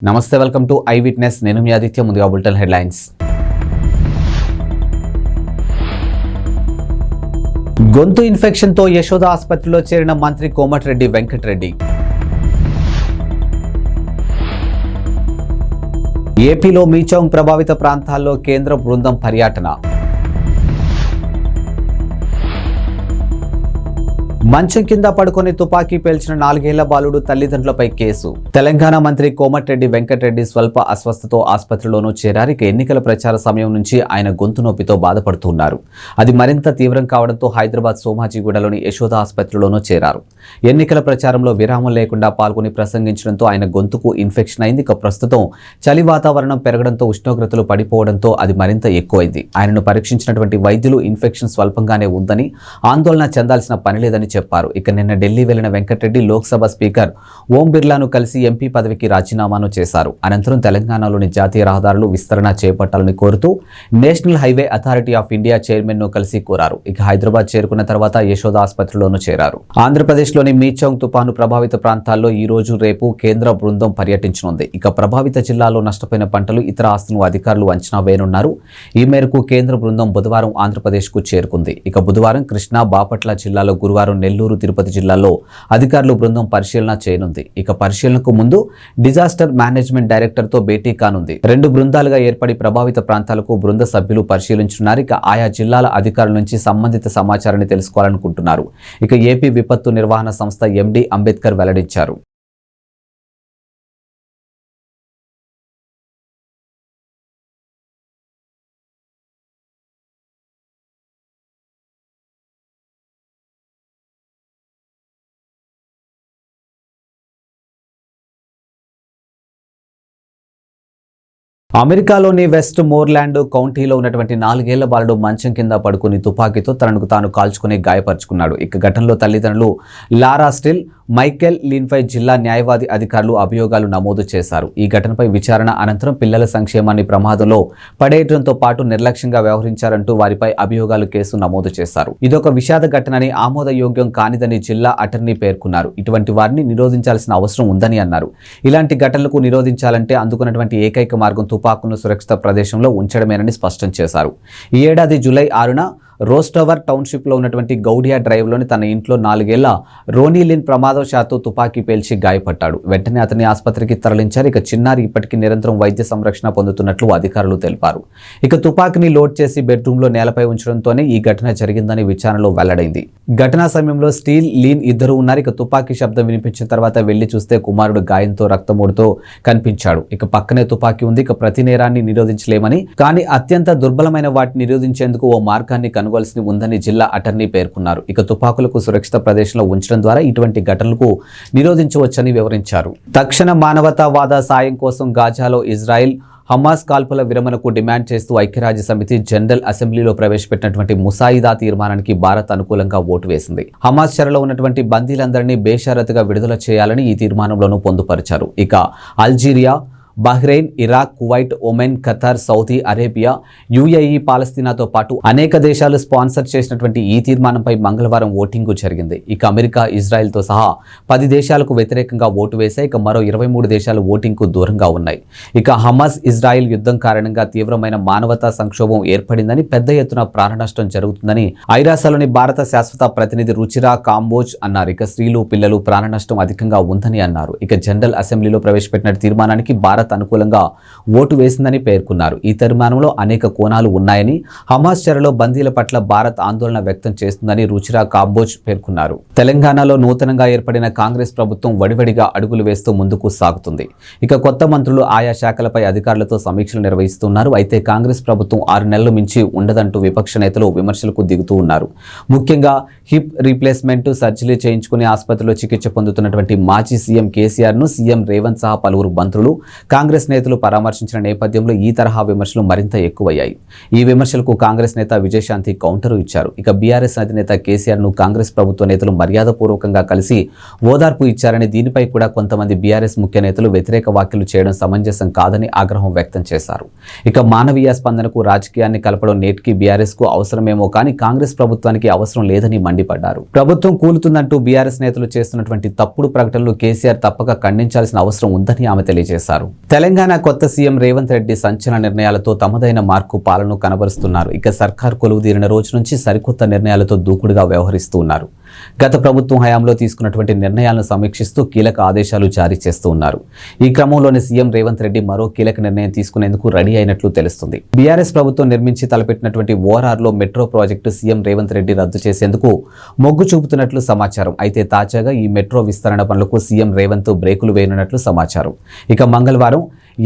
నమస్తే, welcome to I witness. నేను మీ ఆదిత్య. ముందుగా బులెటిన్ హెడ్లైన్స్. గొంతు ఇన్ఫెక్షన్తో యశోద ఆసుపత్రిలో చేరిన మంత్రి కోమటిరెడ్డి వెంకటరెడ్డి. ఏపీలో మీచౌంగ్ ప్రభావిత ప్రాంతాల్లో కేంద్ర బృందం పర్యటన. మంచం కింద పడుకొని తుపాకీ పేల్చిన 4 ఏళ్ల బాలుడు తల్లిదండ్రులపై కేసు. తెలంగాణ మంత్రి కోమటిరెడ్డి వెంకటరెడ్డి స్వల్ప అస్వస్థతో ఆసుపత్రిలోనూ చేరారు. ఎన్నికల ప్రచార సమయం నుంచి ఆయన గొంతు నొప్పితో బాధపడుతున్నారు. అది మరింత తీవ్రం కావడంతో హైదరాబాద్ సోమాజిగూడలోని యశోద ఆసుపత్రిలోనూ చేరారు. ఎన్నికల ప్రచారంలో విరామం లేకుండా పాల్గొని ప్రసంగించడంతో ఆయన గొంతుకు ఇన్ఫెక్షన్ అయింది. ప్రస్తుతం చలి వాతావరణం పెరగడంతో ఉష్ణోగ్రతలు పడిపోవడంతో అది మరింత ఎక్కువైంది. ఆయనను పరీక్షించినటువంటి వైద్యులు ఇన్ఫెక్షన్ స్వల్పంగానే ఉందని, ఆందోళన చెందాల్సిన పని లేదని చెప్పారు. నిన్న ఢిల్లీ వెళ్లిన వెంకటరెడ్డి లోక్సభ స్పీకర్ ఓం బిర్లాను కలిసి ఎంపీ పదవికి రాజీనామాను చేశారు. అనంతరం తెలంగాణలోని జాతీయ రహదారులు విస్తరణ చేపట్టాలని కోరుతూ national highway authority of India chairman ను కలిసి కోరారు. హైదరాబాద్ చేరుకున్న తర్వాత యశోద ఆసుపత్రిలోనూ చేరారు. ఆంధ్రప్రదేశ్లోని మీచౌంగ్ తుపాను ప్రభావిత ప్రాంతాల్లో ఈ రోజు రేపు కేంద్ర బృందం పర్యటించనుంది. ప్రభావిత జిల్లాలో నష్టపోయిన పంటలు, ఇతర ఆస్తులను అధికారులు అంచనా వేయనున్నారు. ఈ మేరకు కేంద్ర బృందం బుధవారం ఆంధ్రప్రదేశ్ కు చేరుకుంది. బుధవారం కృష్ణా, బాపట్ల జిల్లాలో, గురువారం నెల్లూరు, తిరుపతి జిల్లాల్లో అధికారులు బృందం పరిశీలన చేయనుంది. పరిశీలనకు ముందు డిజాస్టర్ మేనేజ్మెంట్ డైరెక్టర్ తో భేటీ కానుంది. 2 బృందాలుగా ఏర్పడి ప్రభావిత ప్రాంతాలకు బృంద సభ్యులు పరిశీలించున్నారు. ఆయా జిల్లాల అధికారుల నుంచి సంబంధిత సమాచారాన్ని తెలుసుకోవాలనుకుంటున్నారు. ఏపీ విపత్తు నిర్వహణ సంస్థ ఎండీ అంబేద్కర్ వెల్లడించారు. అమెరికాలోని వెస్ట్ మోర్లాండ్ కౌంటీలో ఉన్నటువంటి 4 ఏళ్ల బాలుడు మంచం కింద పడుకుని తుపాకీతో తనకు తాను కాల్చుకుని గాయపరుచుకున్నాడు. ఘటనలో తల్లిదండ్రులు లారా స్టిల్, మైకెల్ లిన్పై జిల్లా న్యాయవాది అధికారులు అభియోగాలు నమోదు చేశారు. ఈ ఘటనపై విచారణ అనంతరం పిల్లల సంక్షేమాన్ని ప్రమాదంలో పడేయడంతో పాటు నిర్లక్ష్యంగా వ్యవహరించారంటూ వారిపై అభియోగాలు కేసు నమోదు చేశారు. ఇదొక విషాద ఘటనని, ఆమోదయోగ్యం కానిదని జిల్లా అటర్నీ పేర్కొన్నారు. ఇటువంటి వారిని నిరోధించాల్సిన అవసరం ఉందని అన్నారు. ఇలాంటి ఘటనలకు నిరోధించాలంటే అందుకున్నటువంటి ఏకైక మార్గం తుపాకును సురక్షిత ప్రదేశంలో ఉంచడమేనని స్పష్టం చేశారు. ఈ ఏడాది జూలై 6న రోస్టవర్ టౌన్షిప్లో ఉన్నటువంటి గౌడియా డ్రైవ్లోని తన ఇంట్లో 4 ఏళ్ల రోనీలిన్ ప్రమాదవశాత్తు తుపాకీ పేల్చి గాయపడ్డాడు. వెంటనే అతని ఆసుపత్రికి తరలించారు. చిన్నారి ఇప్పటికీ నిరంతరం వైద్య సంరక్షణ పొందుతున్నట్లు అధికారులు తెలిపారు. తుపాకీని లోడ్ చేసి బెడ్రూమ్లో నేలపై ఉంచడంతోనే ఈ ఘటన జరిగిందని విచారణలో వెల్లడైంది. ఘటనా సమయంలో స్టీల్, లీన్ ఇద్దరు ఉన్నారు. తుపాకీ శబ్దం వినిపించిన తర్వాత వెళ్లి చూస్తే కుమారుడు గాయంతో రక్తమూడుతో కనిపించాడు. పక్కనే తుపాకీ ఉంది. ప్రతి నేరాన్ని నిరోధించలేమని, కానీ అత్యంత దుర్బలమైన వాటిని నిరోధించేందుకు ఓ మార్గాన్ని కనుగొల్సి ఉందని జిల్లా అటర్నీ పేర్కొన్నారు. తుపాకులకు సురక్షిత ప్రదేశంలో ఉంచడం ద్వారా ఇటువంటి ఘటనలకు నిరోధించవచ్చని వివరించారు. తక్షణ మానవతావాద సాయం కోసం గాజాలో ఇజ్రాయెల్ హమాస్ కాల్పుల విరమణకు డిమాండ్ చేస్తూ ఐక్యరాజ్య సమితి జనరల్ అసెంబ్లీలో ప్రవేశపెట్టినటువంటి ముసాయిదా తీర్మానానికి భారత్ అనుకూలంగా ఓటు వేసింది. హమాస్ చెరలో ఉన్నటువంటి బందీలందరినీ బేషరతుగా విడుదల చేయాలని ఈ తీర్మానంలోనూ పొందుపరిచారు. Algeria, Bahrain, Iraq, Kuwait, Oman, Qatar, Saudi Arabia, UAE, పాలస్తీనాతో పాటు అనేక దేశాలు స్పాన్సర్ చేసినటువంటి ఈ తీర్మానంపై మంగళవారం ఓటింగు జరిగింది. అమెరికా, ఇజ్రాయెల్తో సహా 10 దేశాలకు వ్యతిరేకంగా ఓటు వేశాయి. మరో 23 దేశాలు ఓటింగ్కు దూరంగా ఉన్నాయి. హమాస్ ఇజ్రాయెల్ యుద్ధం కారణంగా తీవ్రమైన మానవతా సంక్షోభం ఏర్పడిందని, పెద్ద ఎత్తున ప్రాణనష్టం జరుగుతుందని ఐరాసలోని భారత శాశ్వత ప్రతినిధి రుచిరా కాంబోజ్ అన్నారు. స్త్రీలు, పిల్లలు ప్రాణనష్టం అధికంగా ఉందని అన్నారు. జనరల్ అసెంబ్లీలో ప్రవేశపెట్టిన తీర్మానానికి భారత్ అనుకూలంగా ఓటు వేసిందని పేర్కొన్నారు. ఈ తీర్మానంలో అనేక కోణాలు ఉన్నాయని, హమాస్ చెరలో బందీల పట్ల భారత్ ఆందోళన వ్యక్తం చేస్తుందని రుచిరా కాంబోజ్ పేర్కొన్నారు. తెలంగాణలో నూతనంగా ఏర్పడిన కాంగ్రెస్ ప్రభుత్వం వడివడిగా అడుగులు వేస్తూ ముందుకు సాగుతుంది. కొత్త మంత్రులు ఆయా శాఖలపై అధికారులతో సమీక్షలు నిర్వహిస్తున్నారు. కాంగ్రెస్ ప్రభుత్వం 6 నెలలు మించి ఉండదంటూ విపక్ష నేతలు విమర్శలకు దిగుతూ ఉన్నారు. ముఖ్యంగా హిప్ రీప్లేస్మెంట్ సర్జరీ చేయించుకుని ఆసుపత్రిలో చికిత్స పొందుతున్నటువంటి మాజీ సీఎం కేసీఆర్ ను సీఎం రేవంత్ సహా పలువురు మంత్రులు, కాంగ్రెస్ నేతలు పరామర్శించిన నేపథ్యంలో ఈ తరహా విమర్శలు మరింత ఎక్కువయ్యాయి. ఈ విమర్శలకు కాంగ్రెస్ నేత విజయశాంతి కౌంటర్ ఇచ్చారు. బీఆర్ఎస్ అధినేత కేసీఆర్ ను కాంగ్రెస్ ప్రభుత్వ నేతలు మర్యాదపూర్వకంగా కలిసి ఓదార్పు ఇచ్చారని, దీనిపై కూడా కొంతమంది బీఆర్ఎస్ ముఖ్య నేతలు వ్యతిరేక వ్యాఖ్యలు చేయడం సమంజసం కాదని ఆగ్రహం వ్యక్తం చేశారు. మానవీయ స్పందనకు రాజకీయాన్ని కలపడం నేటికి బీఆర్ఎస్ కు అవసరమేమో కానీ కాంగ్రెస్ ప్రభుత్వానికి అవసరం లేదని మండిపడ్డారు. ప్రభుత్వం కూలుతుందంటూ బీఆర్ఎస్ నేతలు చేస్తున్నటువంటి తప్పుడు ప్రకటనలు కేసీఆర్ తప్పక ఖండించాల్సిన అవసరం ఉందని ఆమె తెలియజేశారు. తెలంగాణ కొత్త సీఎం రేవంత్ రెడ్డి సంచలన నిర్ణయాలతో తమదైన మార్కు పాలన కనబరుస్తున్నారు. ఇక సర్కార్ కొలువుదీరిన రోజు నుంచి సరికొత్త నిర్ణయాలతో దూకుడుగా వ్యవహరిస్తూ ఉన్నారు. గత ప్రభుత్వం హయాంలో తీసుకున్నటువంటి నిర్ణయాలను సమీక్షిస్తూ కీలక ఆదేశాలు జారీ చేస్తూ ఉన్నారు. ఈ క్రమంలోనే సీఎం రేవంత్ రెడ్డి మరో కీలక నిర్ణయం తీసుకునేందుకు రెడీ అయినట్లు తెలుస్తుంది. బీఆర్ఎస్ ప్రభుత్వం నిర్మించి తలపెట్టినటువంటి ఓఆర్ఆర్లో metro project CM Revanth Reddy రద్దు చేసేందుకు మొగ్గు చూపుతున్నట్లు సమాచారం. అయితే తాజాగా ఈ మెట్రో విస్తరణ పనులకు సీఎం రేవంత్ బ్రేకులు వేయనున్నట్లు సమాచారం. ఇక మంగళవారం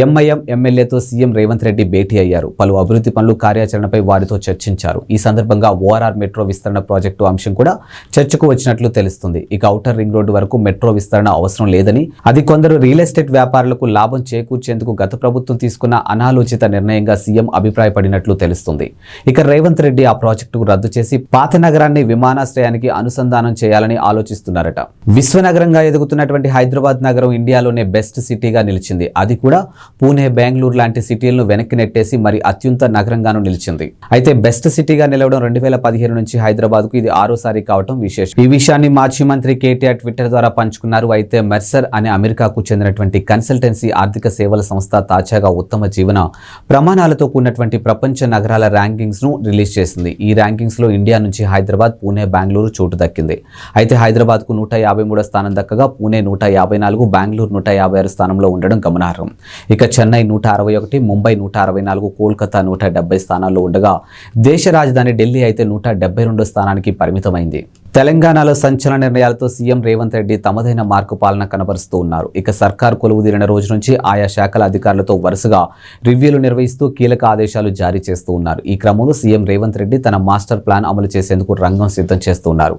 ఎంఐఎం ఎమ్మెల్యేతో సీఎం రేవంత్ రెడ్డి భేటీ అయ్యారు. పలు అభివృద్ధి పనులు కార్యాచరణపై వారితో చర్చించారు. ఈ సందర్భంగా ఓఆర్ఆర్ మెట్రో విస్తరణ ప్రాజెక్టు అంశం కూడా చర్చకు వచ్చినట్లు తెలుస్తుంది. ఇక ఔటర్ రింగ్ రోడ్డు వరకు మెట్రో విస్తరణ అవసరం లేదని, అది కొందరు రియల్ ఎస్టేట్ వ్యాపారులకు లాభం చేకూర్చేందుకు గత ప్రభుత్వం తీసుకున్న అనాలోచిత నిర్ణయంగా సీఎం అభిప్రాయపడినట్లు తెలుస్తుంది. ఇక రేవంత్ రెడ్డి ఆ ప్రాజెక్టుకు రద్దు చేసి పాత నగరాన్ని విమానాశ్రయానికి అనుసంధానం చేయాలని ఆలోచిస్తున్నారట. విశ్వనగరంగా ఎదుగుతున్నటువంటి హైదరాబాద్ నగరం ఇండియాలోనే బెస్ట్ సిటీగా నిలిచింది. అది కూడా పూణే, బెంగళూరు లాంటి సిటీలను వెనక్కి నెట్టేసి మరి అత్యున్నత నగరంగాను నిలిచింది. అయితే బెస్ట్ సిటీగా నిలవడం 2015 నుంచి హైదరాబాద్కు ఇది 6సారి కావడం విశేషం. ఈ విషయాన్ని మాజీ మంత్రి కేటీఆర్ ట్విట్టర్ ద్వారా పంచుకున్నారు. అయితే మెర్సర్ అనే అమెరికాకు చెందినటువంటి కన్సల్టెన్సీ ఆర్థిక సేవల సంస్థ తాజాగా ఉత్తమ జీవన ప్రమాణాలతో కూడినటువంటి ప్రపంచ నగరాల ర్యాంకింగ్స్ ను రిలీజ్ చేసింది. ఈ ర్యాంకింగ్స్ లో ఇండియా నుంచి హైదరాబాద్, పూణే, బెంగళూరు చోటు దక్కింది. అయితే హైదరాబాద్ కు 153వ స్థానం దక్కగా పూణే 154, బెంగళూరు 156 స్థానంలో ఉండడం గమనార్హం. ఇక చెన్నై 161, ముంబై 164, కోల్కతా 170 స్థానాల్లో ఉండగా దేశ రాజధాని ఢిల్లీ అయితే 172 స్థానానికి పరిమితమైంది. తెలంగాణలో సంచలన నిర్ణయాలతో సీఎం రేవంత్ రెడ్డి తమదైన మార్కు పాలన కనబరుస్తూ ఉన్నారు. ఇక సర్కార్ కొలువుదీరిన రోజు నుంచి ఆయా శాఖల అధికారులతో వరుసగా రివ్యూలు నిర్వహిస్తూ కీలక ఆదేశాలు జారీ చేస్తూ ఉన్నారు. ఈ క్రమంలో సీఎం రేవంత్ రెడ్డి తన మాస్టర్ ప్లాన్ అమలు చేసేందుకు రంగం సిద్ధం చేస్తూ ఉన్నారు.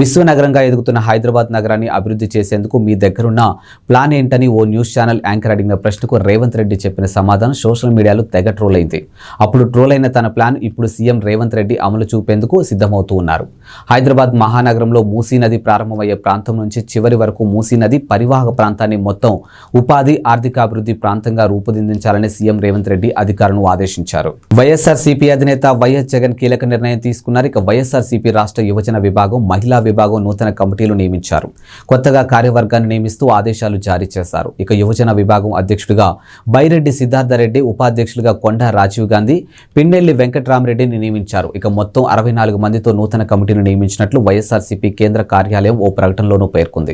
విశ్వనగరంగా ఎదుగుతున్న హైదరాబాద్ నగరాన్ని అభివృద్ధి చేసేందుకు మీ దగ్గరున్న ప్లాన్ ఏంటని ఓ న్యూస్ ఛానల్ యాంకర్ అడిగిన ప్రశ్నకు రేవంత్ రెడ్డి చెప్పిన సమాధానం సోషల్ మీడియాలో తెగ ట్రోల్ అయింది. అప్పుడు ట్రోల్ అయిన తన ప్లాన్ ఇప్పుడు సీఎం రేవంత్ రెడ్డి అమలు చూపేందుకు సిద్ధమవుతూ ఉన్నారు. హైదరాబాద్ మహానగరంలో మూసీ నది ప్రారంభమయ్యే ప్రాంతం నుంచి చివరి వరకు మూసీ నది పరివాహక ప్రాంతాన్ని మొత్తం ఉపాధి, ఆర్థికాభివృద్ధి ప్రాంతంగా రూపుదిద్దించాలని సీఎం రేవంత్ రెడ్డి అధికారులను ఆదేశించారు. వైఎస్ఆర్సీపీ అధినేత వైఎస్ జగన్ కీలక నిర్ణయం తీసుకున్నారు. ఇక వైఎస్ఆర్సీపీ రాష్ట్ర యువజన విభాగం, మహిళా విభాగం నూతన కమిటీలు నియమించారు. కొత్తగా కార్యవర్గాన్ని నియమిస్తూ ఆదేశాలు జారీ చేశారు. ఇక యువజన విభాగం అధ్యక్షుడిగా బైరెడ్డి సిద్ధార్థరెడ్డి, ఉపాధ్యక్షులుగా కొండా రాజీవ్ గాంధీ, పిన్నెల్లి వెంకట్రామరెడ్డిని నియమించారు. ఇక మొత్తం 64 మందితో నూతన కమిటీని నియమించినట్లు వైఎస్ఆర్సీపీ కేంద్ర కార్యాలయం ఓ ప్రకటనలోనూ పేర్కొంది.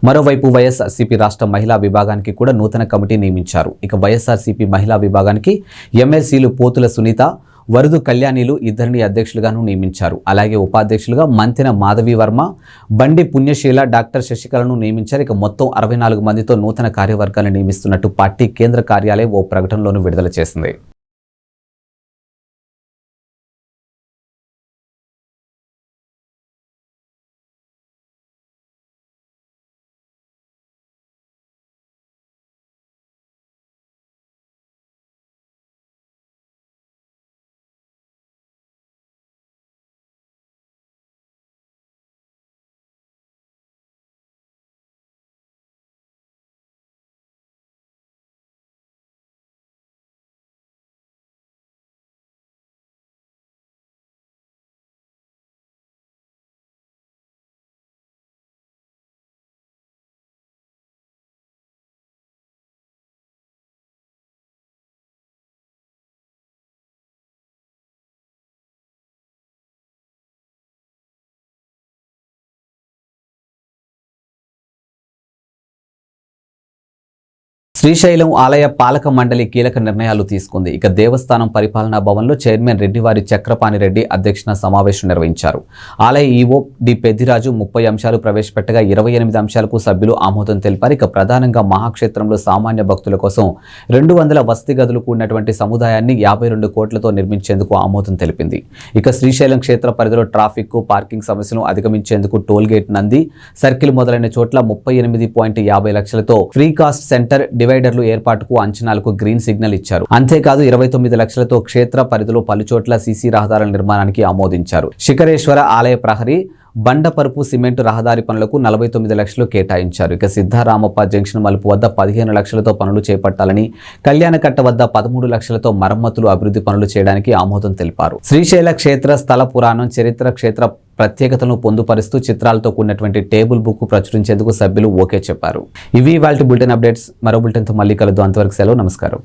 మరోవైపు వైఎస్ఆర్సీపీ రాష్ట్ర మహిళా విభాగానికి కూడా నూతన కమిటీ నియమించారు. ఇక వైఎస్ఆర్సీపీ మహిళా విభాగానికి ఎమ్మెల్సీలు పోతుల సునీత, వరదు కళ్యాణిలు ఇద్దరిని అధ్యక్షులుగాను నియమించారు. అలాగే ఉపాధ్యక్షులుగా మంతెన మాధవి వర్మ, బండి పుణ్యశీల, డాక్టర్ శశికళను నియమించారు. ఇక మొత్తం 64 మందితో నూతన కార్యవర్గాన్ని నియమిస్తున్నట్టు పార్టీ కేంద్ర కార్యాలయం ఓ ప్రకటనలోనూ విడుదల చేసింది. శ్రీశైలం ఆలయ పాలక మండలి కీలక నిర్ణయాలు తీసుకుంది. ఇక దేవస్థానం పరిపాలనా భవన్లో చైర్మన్ రెడ్డివారి చక్రపాణి రెడ్డి అధ్యక్షన సమావేశం నిర్వహించారు. ఆలయ ఈవో డి పెద్దిరాజు 30 అంశాలు ప్రవేశపెట్టగా 28 అంశాలకు సభ్యులు ఆమోదం తెలిపారు. ఇక ప్రధానంగా మహాక్షేత్రంలో సామాన్య భక్తుల కోసం 200 వసతి గదులు కూడినటువంటి సముదాయాన్ని 52 కోట్లతో నిర్మించేందుకు ఆమోదం తెలిపింది. ఇక శ్రీశైలం క్షేత్ర పరిధిలో ట్రాఫిక్, పార్కింగ్ సమస్యలను అధిగమించేందుకు టోల్ గేట్, నంది సర్కిల్ మొదలైన చోట్ల 38.50 లక్షలతో ఫ్రీ కాస్ట్ సెంటర్, డివైడర్లు ఏర్పాటుకు అంచనాలకు గ్రీన్ సిగ్నల్ ఇచ్చారు. అంతేకాదు 29 లక్షలతో క్షేత్ర పరిధిలో పలుచోట్ల సీసీ రహదారుల నిర్మాణానికి ఆమోదించారు. శిఖరేశ్వర ఆలయ ప్రహరీ, బండపరుపు సిమెంట్ రహదారి పనులకు 49 లక్షలు కేటాయించారు. ఇక సిద్ధారామప్ప జంక్షన్ మలుపు వద్ద 15 లక్షలతో పనులు చేపట్టాలని, కళ్యాణకట్ట వద్ద 13 లక్షలతో మరమ్మతులు, అభివృద్ధి పనులు చేయడానికి ఆమోదం తెలిపారు. శ్రీశైల క్షేత్ర స్థల పురాణం, చరిత్ర, క్షేత్ర ప్రత్యేకతలను పొందుపరుస్తూ చిత్రాలతో కూడినటువంటి టేబుల్ బుక్ ప్రచురించేందుకు సభ్యులు ఓకే చెప్పారు. ఇవి ఇవాల్టి బులెటిన్ అప్డేట్స్. మరో బులెటిన్తో మళ్ళీ కలుద్దాం. అంతవరకు సెలవు. నమస్కారం.